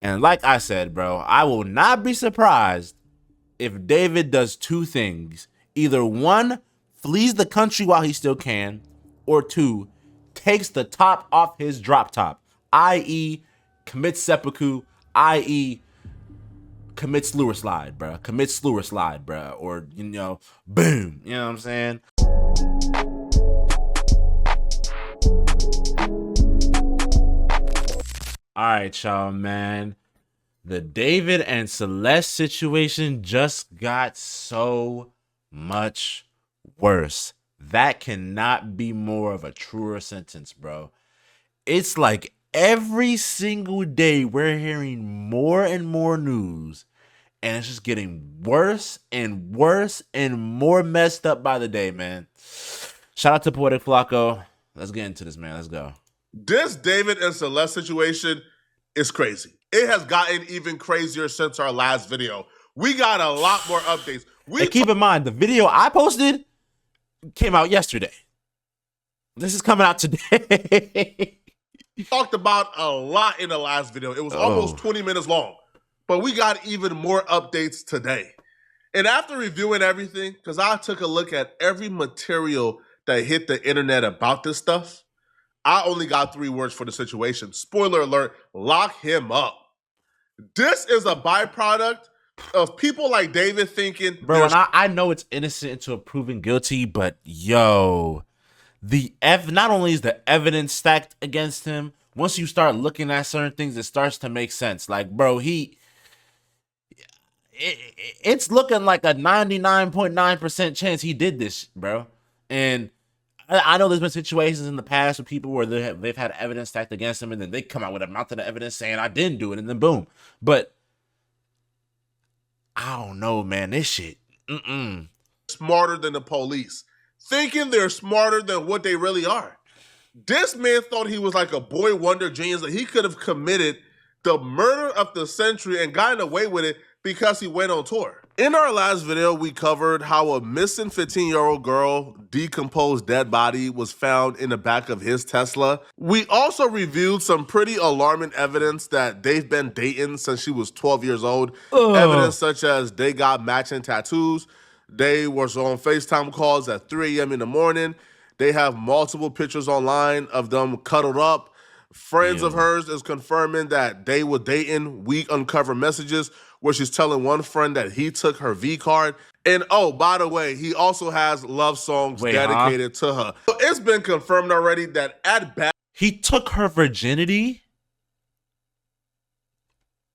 And like I said, bro, I will not be surprised if David does two things. Either one, flees the country while he still can, or two, takes the top off his drop top, i.e. commits seppuku, i.e. commits slur slide, bro. Commits slur slide, bro. Or, boom. You know what I'm saying? All right, y'all, man. The David and Celeste situation just got so much worse. That cannot be more of a truer sentence, bro. It's like every single day we're hearing more and more news, and it's just getting worse and worse and more messed up by the day, man. Shout out to Poetic Flacco. Let's get into this, man. Let's go. This David and Celeste situation is crazy. It has gotten even crazier since our last video. We got a lot more updates. And keep in mind, the video I posted came out yesterday. This is coming out today. We talked about a lot in the last video. It was almost 20 minutes long. But we got even more updates today. And after reviewing everything, because I took a look at every material that hit the internet about this stuff, I only got 3 words for the situation. Spoiler alert, lock him up. This is a byproduct of people like David thinking... Bro, and I know it's innocent until proven guilty, but yo, not only is the evidence stacked against him, once you start looking at certain things, it starts to make sense. Like, bro, it's looking like a 99.9% chance he did this, bro. And I know there's been situations in the past with people where they've had evidence stacked against them, and then they come out with a mountain of evidence saying I didn't do it, and then boom. But I don't know, man. This shit, smarter than the police, thinking they're smarter than what they really are. This man thought he was like a boy wonder genius, that he could have committed the murder of the century and gotten away with it because he went on tour. In our last video, we covered how a missing 15-year-old girl decomposed dead body was found in the back of his Tesla. We also reviewed some pretty alarming evidence that they've been dating since she was 12 years old. Evidence such as they got matching tattoos, they were on FaceTime calls at 3 a.m. in the morning, they have multiple pictures online of them cuddled up. Friends of hers is confirming that they were dating. We uncover messages where she's telling one friend that he took her V card. And oh, by the way, he also has love songs dedicated to her. So it's been confirmed already that at best, he took her virginity.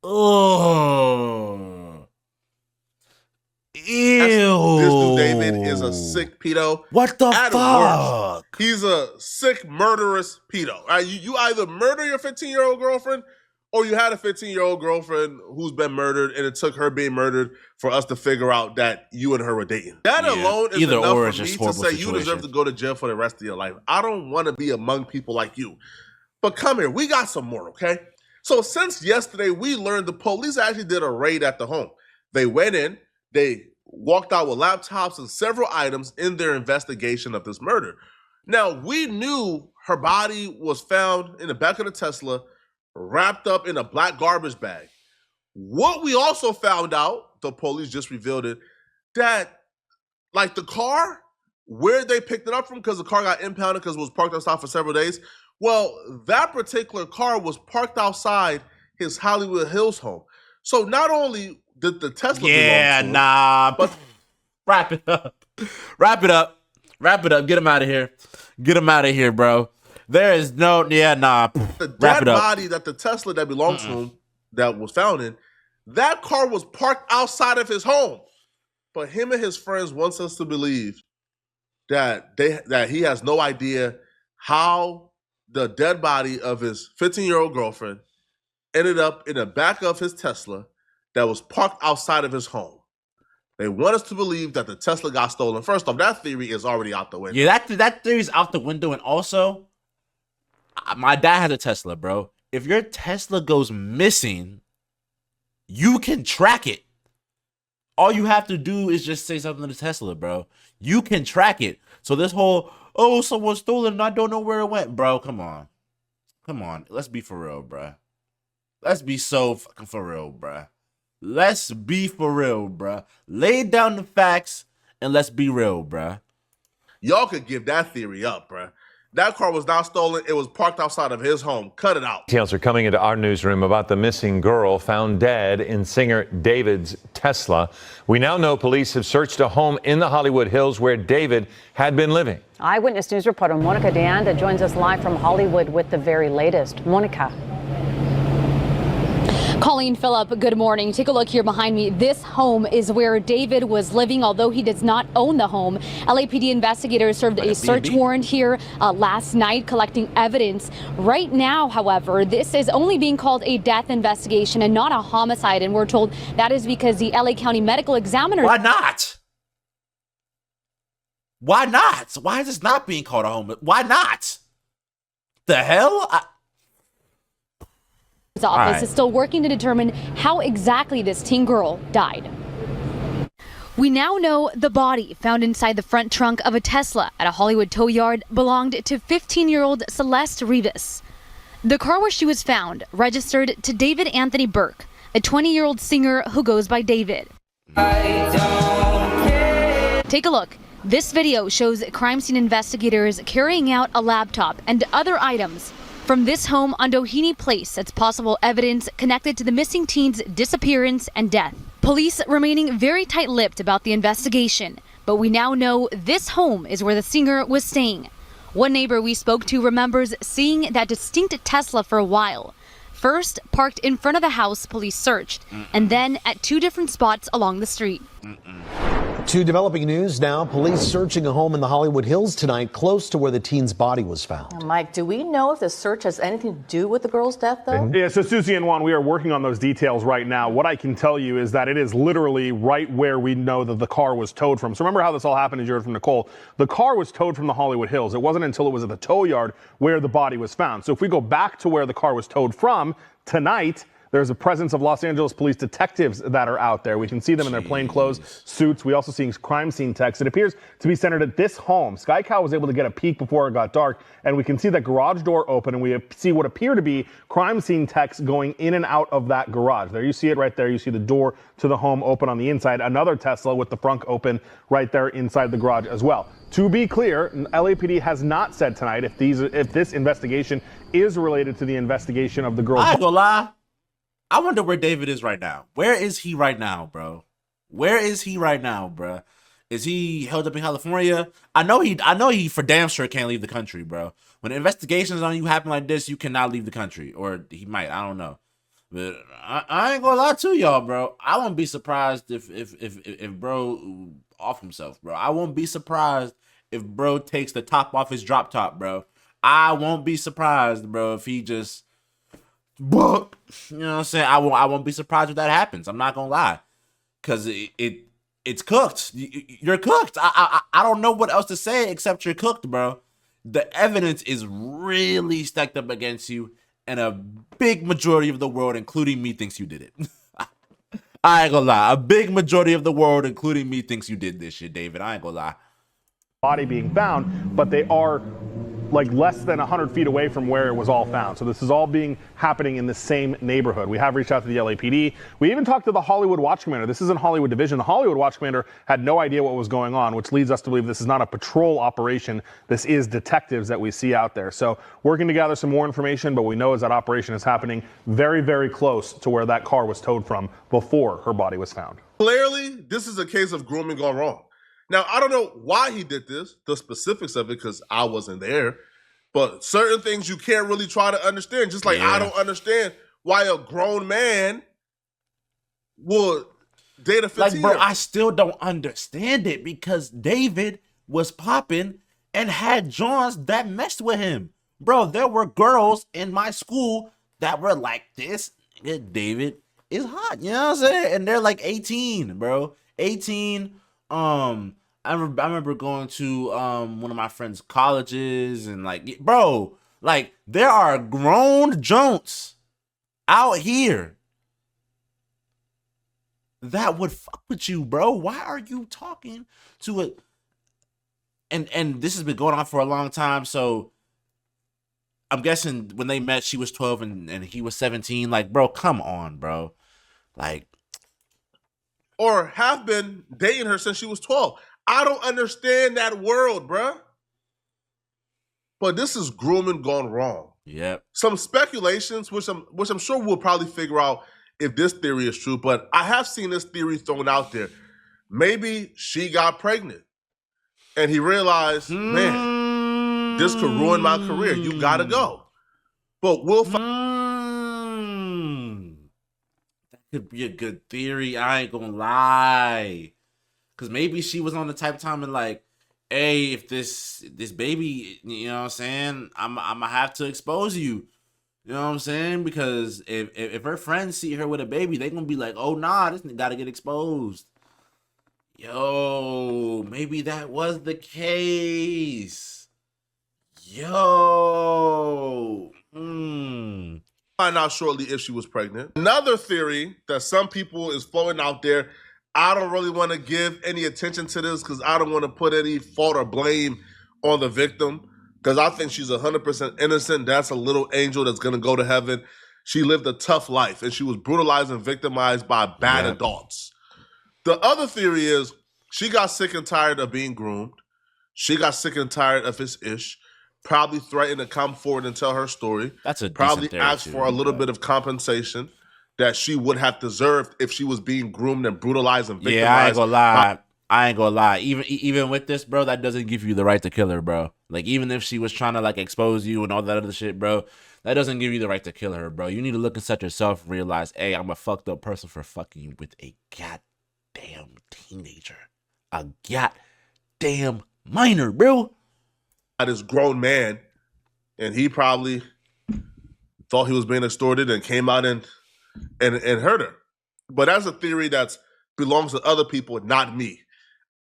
Oh. Ew. This dude David is a sick pedo. What the fuck? Worst, he's a sick, murderous pedo. Right? You either murder your 15-year-old girlfriend, or you had a 15-year-old girlfriend who's been murdered, and it took her being murdered for us to figure out that you and her were dating. That alone is enough for me to say you deserve to go to jail for the rest of your life. I don't want to be among people like you. But come here, we got some more, okay? So since yesterday, we learned the police actually did a raid at the home. They went in, they walked out with laptops and several items in their investigation of this murder. Now, we knew her body was found in the back of the Tesla, wrapped up in a black garbage bag. What we also found out, the police just revealed it, that like the car, where they picked it up from, because the car got impounded because it was parked outside for several days. Well, that particular car was parked outside his Hollywood Hills home. So not only did the Tesla belong to him, but wrap it up. Wrap it up. Wrap it up. Get him out of here. Get him out of here, bro. There is no, the dead body that the Tesla that belonged to him, that was found in, that car was parked outside of his home. But him and his friends wants us to believe that he has no idea how the dead body of his 15-year-old girlfriend ended up in the back of his Tesla that was parked outside of his home. They want us to believe that the Tesla got stolen. First off, that theory is already out the window. Yeah, that theory's out the window. And also, my dad has a Tesla, bro. If your Tesla goes missing, you can track it. All you have to do is just say something to the Tesla, bro. You can track it. So this whole, oh, someone stole it and I don't know where it went. Bro, come on. Come on. Let's be for real, bro. Let's be so fucking for real, bruh. Let's be for real, bruh. Lay down the facts and let's be real, bruh. Y'all could give that theory up, bruh. That car was not stolen. It was parked outside of his home. Cut it out. Details are coming into our newsroom about the missing girl found dead in singer David's Tesla. We now know police have searched a home in the Hollywood Hills where David had been living. Eyewitness News reporter Monica DeAnda joins us live from Hollywood with the very latest. Monica. Colleen, Phillip, good morning. Take a look here behind me. This home is where David was living, although he does not own the home. LAPD investigators served a search warrant here last night, collecting evidence. Right now, however, this is only being called a death investigation and not a homicide. And we're told that is because the LA County Medical Examiner. Why not? Why not? Why is this not being called a home? Why not? The hell? His office is still working to determine how exactly this teen girl died. We now know the body found inside the front trunk of a Tesla at a Hollywood tow yard belonged to 15-year-old Celeste Rivas. The car where she was found registered to David Anthony Burke, a 20-year-old singer who goes by David. Take a look. This video shows crime scene investigators carrying out a laptop and other items from this home on Doheny Place as possible evidence connected to the missing teen's disappearance and death. Police remaining very tight-lipped about the investigation, but we now know this home is where the singer was staying. One neighbor we spoke to remembers seeing that distinct Tesla for a while. First, parked in front of the house police searched, and then at two different spots along the street. To developing news now, police searching a home in the Hollywood Hills tonight close to where the teen's body was found. Mike, do we know if the search has anything to do with the girl's death, though? Yeah, so Susie and Juan, we are working on those details right now. What I can tell you is that it is literally right where we know that the car was towed from. So remember how this all happened, as you heard from Nicole. The car was towed from the Hollywood Hills. It wasn't until it was at the tow yard where the body was found. So if we go back to where the car was towed from tonight, there's a presence of Los Angeles police detectives that are out there. We can see them in their plainclothes suits. We also see crime scene techs. It appears to be centered at this home. Sky Cow was able to get a peek before it got dark, and we can see that garage door open, and we see what appear to be crime scene techs going in and out of that garage. There you see it right there. You see the door to the home open on the inside. Another Tesla with the front open right there inside the garage as well. To be clear, LAPD has not said tonight if this investigation is related to the investigation of the girl. I ain't gonna lie. I wonder where David is right now. Where is he right now, bro? Where is he right now, bro? Is he held up in California? I know he for damn sure can't leave the country, bro. When investigations on you happen like this, you cannot leave the country. Or he might, I don't know. But I ain't gonna lie to y'all, bro. I won't be surprised if bro off himself, bro. I won't be surprised if bro takes the top off his drop top, bro. I won't be surprised, bro, if he just, you know what I'm saying? I won't be surprised if that happens. I'm not gonna lie, cause it's cooked. You're cooked. I don't know what else to say except you're cooked, bro. The evidence is really stacked up against you, and a big majority of the world, including me, thinks you did it. I ain't gonna lie. A big majority of the world, including me, thinks you did this shit, David. I ain't gonna lie. Body being found, but they are like less than 100 feet away from where it was all found. So this is all happening in the same neighborhood. We have reached out to the LAPD. We even talked to the Hollywood Watch Commander. This isn't Hollywood Division. The Hollywood Watch Commander had no idea what was going on, which leads us to believe this is not a patrol operation. This is detectives that we see out there. So working to gather some more information, but we know as that operation is happening very, very close to where that car was towed from before her body was found. Clearly, this is a case of grooming gone wrong. Now, I don't know why he did this, the specifics of it, because I wasn't there. But certain things you can't really try to understand. Just like I don't understand why a grown man would date a 15-year-old. Like, bro, I still don't understand it because David was popping and had Johns that messed with him. Bro, there were girls in my school that were like, this nigga David is hot. You know what I'm saying? And they're like 18, bro. 18. I remember going to one of my friends' colleges and like, bro, like there are grown jonts out here that would fuck with you, bro. Why are you talking to it? And this has been going on for a long time. So I'm guessing when they met, she was 12 and he was 17. Like, bro, come on, bro. Like, or have been dating her since she was 12. I don't understand that world, bruh. But this is grooming gone wrong. yep. Some speculations, which I'm sure we'll probably figure out if this theory is true, but I have seen this theory thrown out there. Maybe she got pregnant and he realized, man, this could ruin my career. You gotta go. But we'll find. That could be a good theory. I ain't gonna lie. Cause maybe she was on the type of time and like, hey, if this baby, you know what I'm saying, I'm gonna have to expose you. You know what I'm saying? Because if her friends see her with a baby, they gonna be like, oh nah, this gotta get exposed. Yo, maybe that was the case. Yo. Find out shortly if she was pregnant. Another theory that some people is floating out there, I don't really want to give any attention to this because I don't want to put any fault or blame on the victim because I think she's 100% innocent. That's a little angel that's going to go to heaven. She lived a tough life and she was brutalized and victimized by bad adults. The other theory is she got sick and tired of being groomed. She got sick and tired of his ish. Probably threatened to come forward and tell her story. That's a probably decent asked theory for a too, little but- bit of compensation that she would have deserved if she was being groomed and brutalized and victimized. Yeah, I ain't gonna lie. I ain't gonna lie. Even with this, bro, that doesn't give you the right to kill her, bro. Like, even if she was trying to like expose you and all that other shit, bro, that doesn't give you the right to kill her, bro. You need to look inside yourself and realize, hey, I'm a fucked up person for fucking you with a goddamn teenager, a goddamn minor, bro. This grown man, and he probably thought he was being extorted and came out and hurt her. But that's a theory that belongs to other people, not me.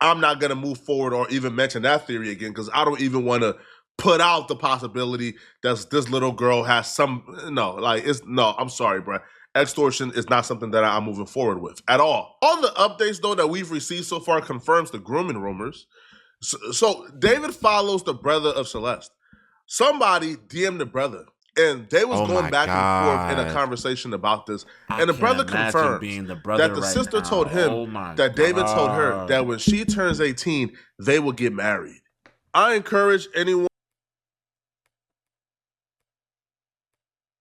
I'm not gonna move forward or even mention that theory again because I don't even want to put out the possibility that this little girl has some. I'm sorry, bro. Extortion is not something that I'm moving forward with at all. All the updates though that we've received so far confirms the grooming rumors. So David follows the brother of Celeste. Somebody DM'd the brother, and they was going back and forth in a conversation about this. And the brother confirmed that the sister told him that David told her that when she turns 18, they will get married. I encourage anyone.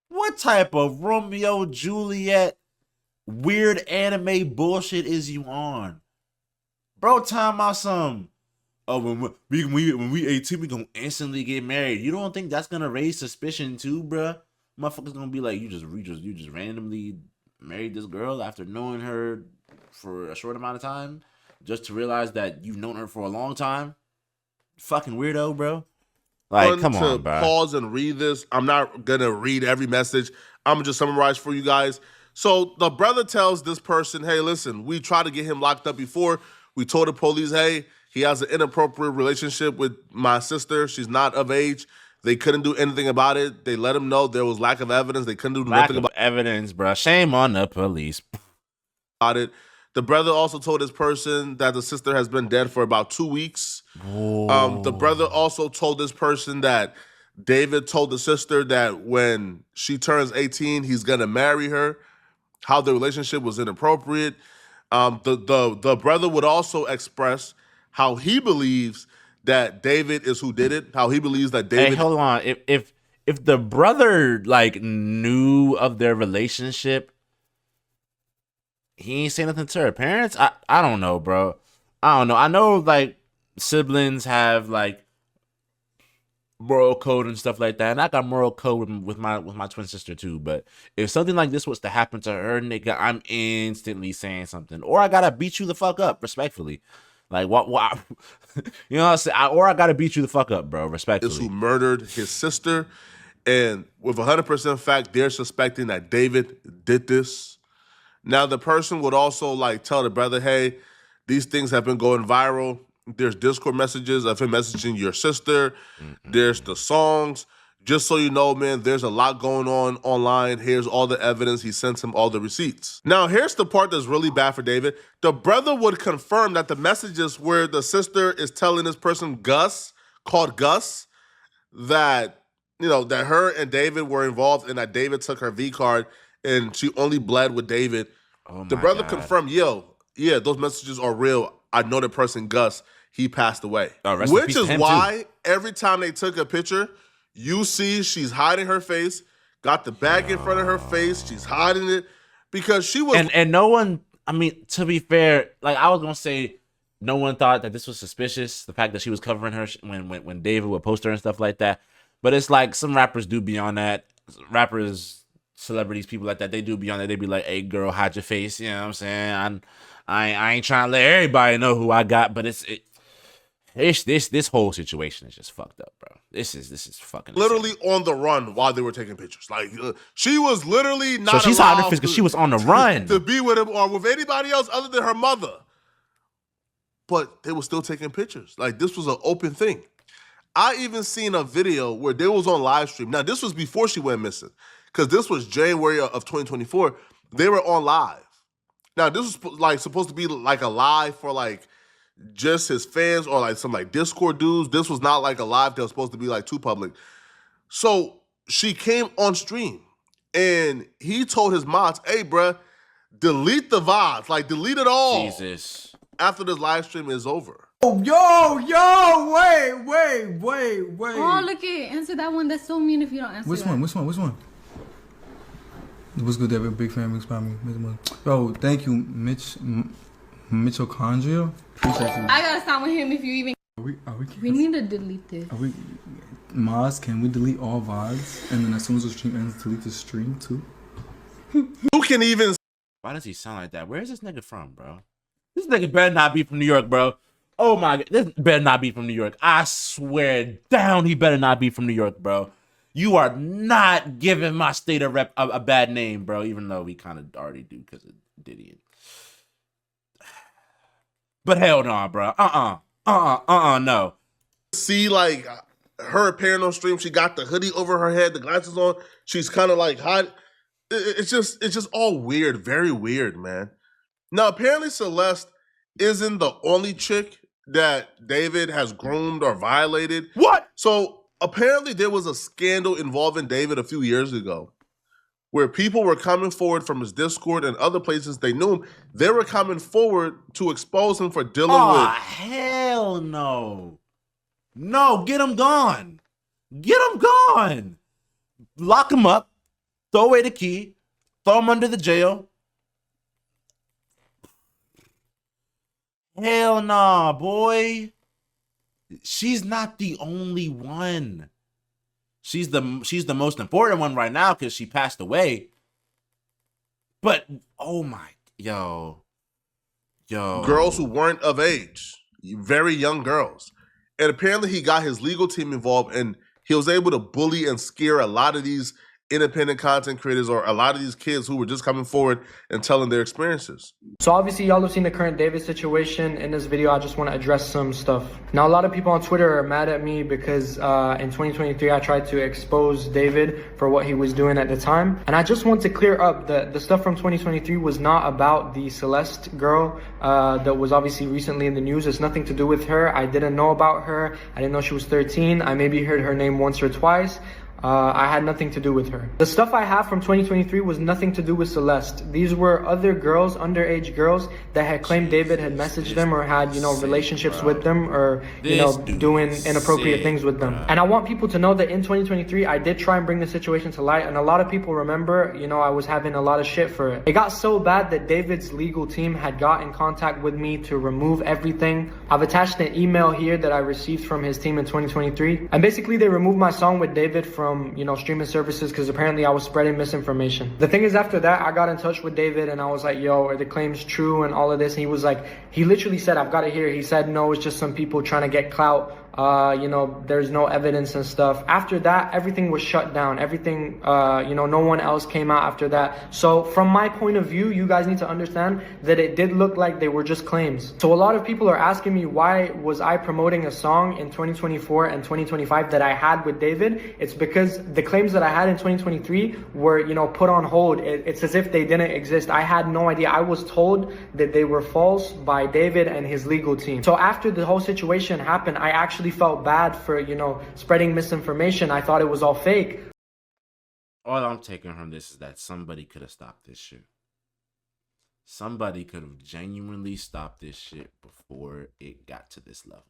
What type of Romeo Juliet weird anime bullshit is you on? Bro, time out some. Oh, when we 18, we gonna instantly get married. You don't think that's gonna raise suspicion too, bruh? Motherfuckers gonna be like, you just randomly married this girl after knowing her for a short amount of time, just to realize that you've known her for a long time. Fucking weirdo, bro. Like, come on, bro. Pause and read this. I'm not gonna read every message. I'm gonna just summarize for you guys. So the brother tells this person, hey, listen, we tried to get him locked up before. We told the police, hey, he has an inappropriate relationship with my sister. She's not of age. They couldn't do anything about it. They let him know there was lack of evidence. They couldn't do nothing about evidence, bro. Shame on the police. It. The brother also told this person that the sister has been dead for about 2 weeks. The brother also told this person that David told the sister that when she turns 18, he's gonna marry her. How the relationship was inappropriate. The brother would also express how he believes that David is who did it. How he believes that David. Hey, hold on. If the brother like knew of their relationship, he ain't say nothing to her parents. I don't know, bro. I don't know. I know like siblings have like moral code and stuff like that, and I got moral code with my twin sister too. But if something like this was to happen to her, nigga, I'm instantly saying something, or I gotta beat you the fuck up, respectfully. Like what? You know what I'm saying? Or I gotta beat you the fuck up, bro, respectfully. Is who murdered his sister, and with 100% fact, they're suspecting that David did this. Now the person would also like tell the brother, hey, these things have been going viral. There's Discord messages of him messaging your sister. There's the songs. Just so you know, man, there's a lot going on online. Here's all the evidence. He sent him all the receipts. Now, here's the part that's really bad for David. The brother would confirm that the messages where the sister is telling this person, Gus, called Gus, that that her and David were involved and that David took her V card and she only bled with David. Oh The my brother God. confirmed, yeah, those messages are real. I know the person, Gus, he passed away. Oh, rest in Which peace to is him, why every time they took a picture, you see she's hiding her face, got the bag in front of her face, she's hiding it because she was. And no one, I mean, to be fair, like I was gonna say, no one thought that this was suspicious. The fact that she was covering her when David would post her and stuff like that. But it's like some rappers do be on that. Rappers, celebrities, people like that, they do be on that. They be like, "Hey, girl, hide your face." You know what I'm saying? I ain't trying to let everybody know who I got, but this whole situation is just fucked up, bro. This is fucking literally insane. on the run while they were taking pictures. Like she was literally not. So she's hiding her face because she was on the run to be with him or with anybody else other than her mother. But they were still taking pictures. Like this was an open thing. I even seen a video where they was on live stream. Now this was before she went missing, because this was January of 2024. They were on live. Now this was like supposed to be like a live for like just his fans or like some like Discord dudes. This was not like a live that was supposed to be like too public. So she came on stream and he told his mods, "Hey, bruh, delete the VODs, like delete it all." Jesus. After this live stream is over. Yo, wait. Oh, look it. Answer that one. That's so mean if you don't answer Which that. one? What's good, David? Big fan, big spot me. Yo, thank you, Mitochondria. Appreciate you. I gotta stop with him if you even. We need to delete this. Maz, can we delete all VODs? And then as soon as the stream ends, delete the stream too? Who can even... Why does he sound like that? Where is this nigga from, bro? This nigga better not be from New York, bro. Oh my God, this better not be from New York. I swear down, he better not be from New York, bro. You are not giving my state a bad name, bro. Even though we kind of already do because of Diddy. But hell no, bro. No. See, like, her appearing on stream, she got the hoodie over her head, the glasses on. She's kind of like hot. It's just all weird, very weird, man. Now, apparently Celeste isn't the only chick that David has groomed or violated. What? So apparently there was a scandal involving David a few years ago where people were coming forward from his Discord and other places they knew him. They were coming forward to expose him for dealing with... hell no. No, get him gone. Get him gone. Lock him up. Throw away the key. Throw him under the jail. Hell nah, boy. She's not the only one. She's the most important one right now because she passed away. But oh my, yo. Girls who weren't of age, very young girls. And apparently he got his legal team involved and he was able to bully and scare a lot of these independent content creators or a lot of these kids who were just coming forward and telling their experiences. So obviously y'all have seen the current David situation. In this video, I just want to address some stuff. Now, a lot of people on Twitter are mad at me because in 2023, I tried to expose David for what he was doing at the time. And I just want to clear up that the stuff from 2023 was not about the Celeste girl that was obviously recently in the news. It's nothing to do with her. I didn't know about her. I didn't know she was 13. I maybe heard her name once or twice. I had nothing to do with her. The stuff I have from 2023 was nothing to do with Celeste. These were other girls, underage girls, that had claimed David had messaged them or had, relationships with them or, doing inappropriate things with them. And I want people to know that in 2023, I did try and bring the situation to light. And a lot of people remember, I was having a lot of shit for it. It got so bad that David's legal team had got in contact with me to remove everything. I've attached an email here that I received from his team in 2023. And basically, they removed my song with David from streaming services because apparently I was spreading misinformation. The thing is, after that, I got in touch with David and I was like, yo, are the claims true and all of this? And he was like, he literally said, I've got it here. He said, no, it's just some people trying to get clout. There's no evidence and stuff. After that, everything was shut down. Everything, no one else came out after that. So from my point of view, you guys need to understand that it did look like they were just claims. So a lot of people are asking me, why was I promoting a song in 2024 and 2025 that I had with David? It's because the claims that I had in 2023 were, put on hold. It's as if they didn't exist. I had no idea. I was told that they were false by David and his legal team. So after the whole situation happened, I actually actually felt bad for, you know, spreading misinformation. I thought it was all fake. All I'm taking from this is that somebody could have stopped this shit. Somebody could have genuinely stopped this shit before it got to this level.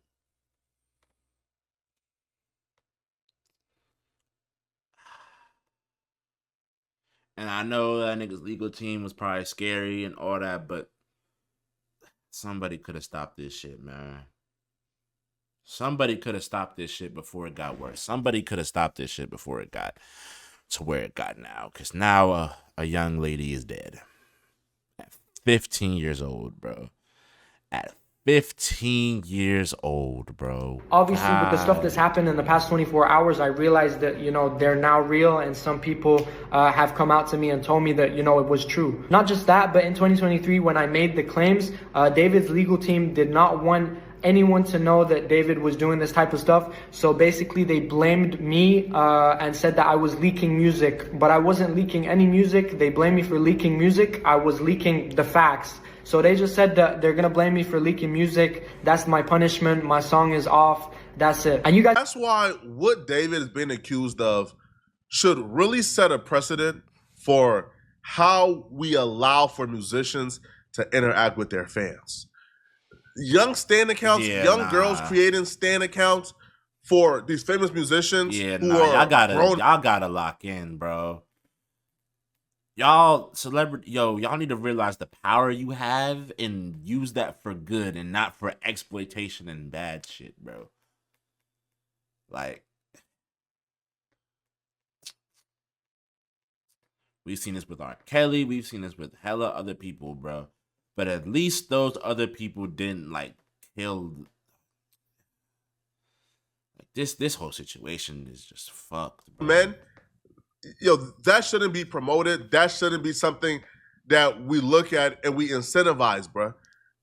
And I know that nigga's legal team was probably scary and all that, but somebody could have stopped this shit, man. Somebody could have stopped this shit before it got worse. Somebody could have stopped this shit before it got to where it got now. Because now a young lady is dead. At 15 years old, bro. At 15 years old, bro. Obviously, with the stuff that's happened in the past 24 hours, I realized that, you know, they're now real, and some people have come out to me and told me that, you know, it was true. Not just that, but in 2023, when I made the claims, David's legal team did not want anyone to know that David was doing this type of stuff. So basically they blamed me and said that I was leaking music, but I wasn't leaking any music. They blamed me for leaking music. I was leaking the facts. So they just said that they're gonna blame me for leaking music. That's my punishment. My song is off. That's it. And you guys— That's why what David is being accused of should really set a precedent for how we allow for musicians to interact with their fans. Young stan accounts, girls creating stan accounts for these famous musicians y'all gotta lock in, bro. Y'all need to realize the power you have and use that for good and not for exploitation and bad shit, bro. Like, we've seen this with R. Kelly, we've seen this with hella other people, bro. But at least those other people didn't like kill. Like this whole situation is just fucked, bro. Man, that shouldn't be promoted. That shouldn't be something that we look at and we incentivize, bro.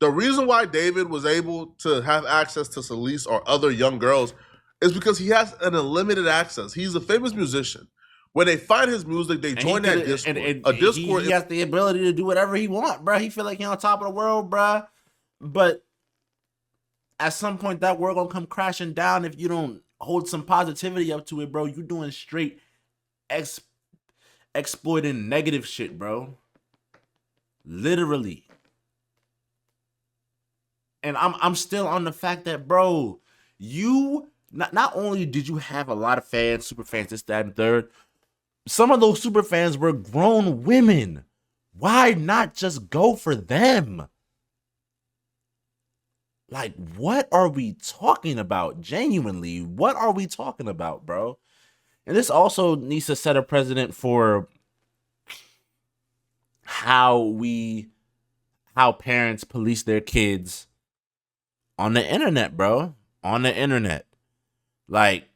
The reason why David was able to have access to Celeste or other young girls is because he has an unlimited access. He's a famous musician. When they find his music, they join that Discord. He has the ability to do whatever he wants, bro. He feel like he's on top of the world, bro. But at some point, that world gonna come crashing down if you don't hold some positivity up to it, bro. You doing straight exploiting negative shit, bro. Literally. And I'm still on the fact that, bro, you not only did you have a lot of fans, super fans, this, that, and third. Some of those super fans were grown women. Why not just go for them? Like, what are we talking about? Genuinely, what are we talking about, bro? And this also needs to set a precedent for how parents police their kids on the internet, bro. On the internet. Like,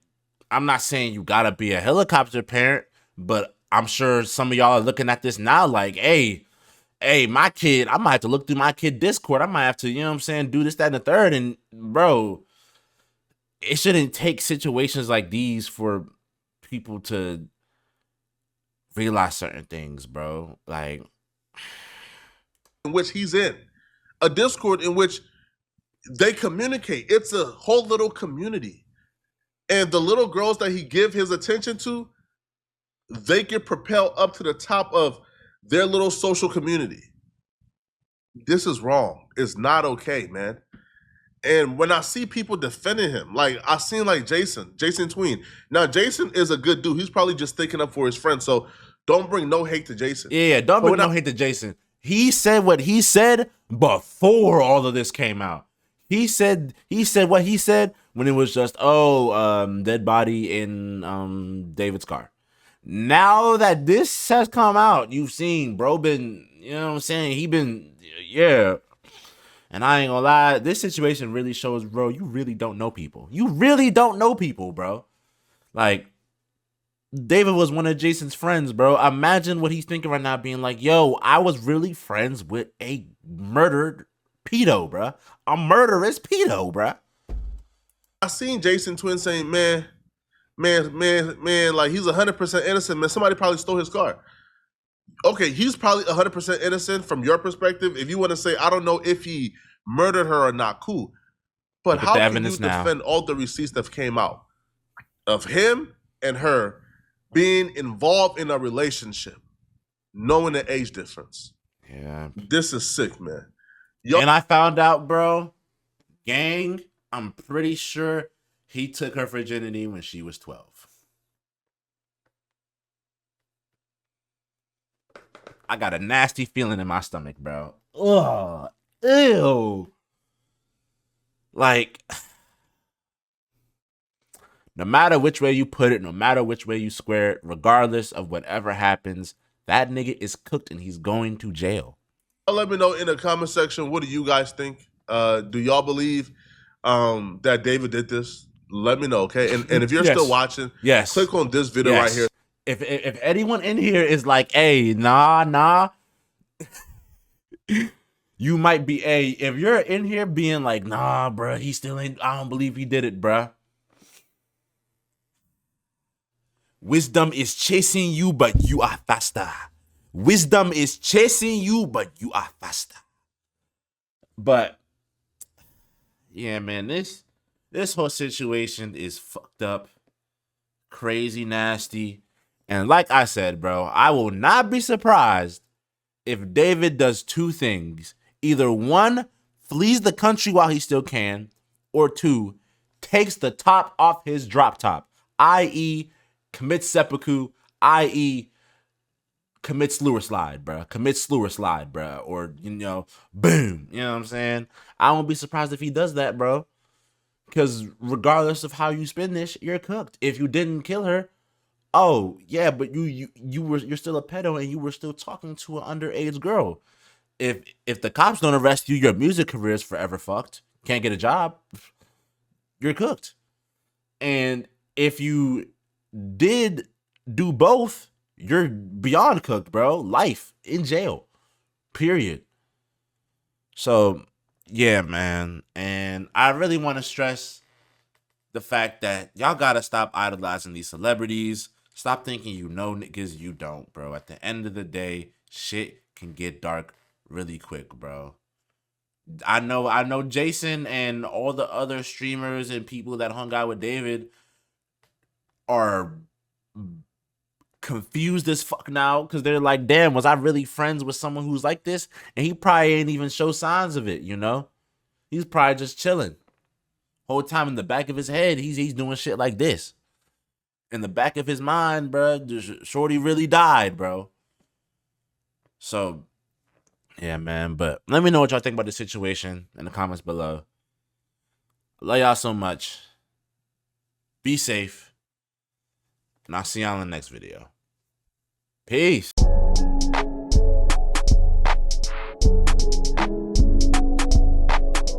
I'm not saying you gotta be a helicopter parent, but I'm sure some of y'all are looking at this now like, hey, my kid, I might have to look through my kid Discord. I might have to, you know what I'm saying, do this, that, and the third. And, bro, it shouldn't take situations like these for people to realize certain things, bro. Like, in which he's in. A Discord in which they communicate. It's a whole little community. And the little girls that he give his attention to, they get propelled up to the top of their little social community. This is wrong. It's not okay, man. And when I see people defending him, like I seen like Jason Tween. Now, Jason is a good dude. He's probably just sticking up for his friend. So don't bring no hate to Jason. Yeah, don't bring no hate to Jason. He said what he said before all of this came out. He said what he said when it was just, dead body in David's car. Now that this has come out, you've seen bro been, you know what I'm saying? He been, yeah. And I ain't gonna lie, this situation really shows, bro, you really don't know people. You really don't know people, bro. Like, David was one of Jason's friends, bro. Imagine what he's thinking right now, being like, yo, I was really friends with a murdered pedo, bro. A murderous pedo, bro. I seen Jason Twin saying, man, like he's 100% innocent, man. Somebody probably stole his car. Okay, he's probably 100% innocent from your perspective. If you want to say, I don't know if he murdered her or not, cool. But Look at how the can you evidence now. defend all the receipts that came out of him and her being involved in a relationship, knowing the age difference? Yeah. This is sick, man. And I found out, bro, gang, I'm pretty sure he took her virginity when she was 12. I got a nasty feeling in my stomach, bro. Ugh. Ew. Like, no matter which way you put it, no matter which way you square it, regardless of whatever happens, that nigga is cooked and he's going to jail. Let me know in the comment section, what do you guys think? Do y'all believe that David did this? Let me know, okay? And if you're still watching, click on this video right here. If anyone in here is like, hey, nah, you might be if you're in here being like, nah, bro, he still ain't, I don't believe he did it, bruh. Wisdom is chasing you, but you are faster. Wisdom is chasing you, but you are faster. But yeah, man, this whole situation is fucked up, crazy, nasty. And like I said, bro, I will not be surprised if David does two things. Either one, flees the country while he still can, or two, takes the top off his drop top, i.e., commits seppuku, i.e., commits slur slide, bro. Commits slur slide, bro. Or, you know, boom. You know what I'm saying? I won't be surprised if he does that, bro. Because regardless of how you spin this, you're cooked. If you didn't kill her, oh yeah, but you're still a pedo and you were still talking to an underage girl. If the cops don't arrest you, your music career is forever fucked. Can't get a job. You're cooked. And if you did do both, you're beyond cooked, bro. Life in jail. Period. So, yeah, man. And I really want to stress the fact that y'all gotta stop idolizing these celebrities. Stop thinking you know niggas you don't, bro. At the end of the day, shit can get dark really quick, bro. I know Jason and all the other streamers and people that hung out with David are confused as fuck now because they're like, damn, was I really friends with someone who's like this? And he probably ain't even show signs of it, you know? He's probably just chilling. Whole time in the back of his head, he's doing shit like this. In the back of his mind, bro, shorty really died, bro. So, yeah, man. But let me know what y'all think about the situation in the comments below. Love y'all so much. Be safe. And I'll see y'all in the next video. Peace.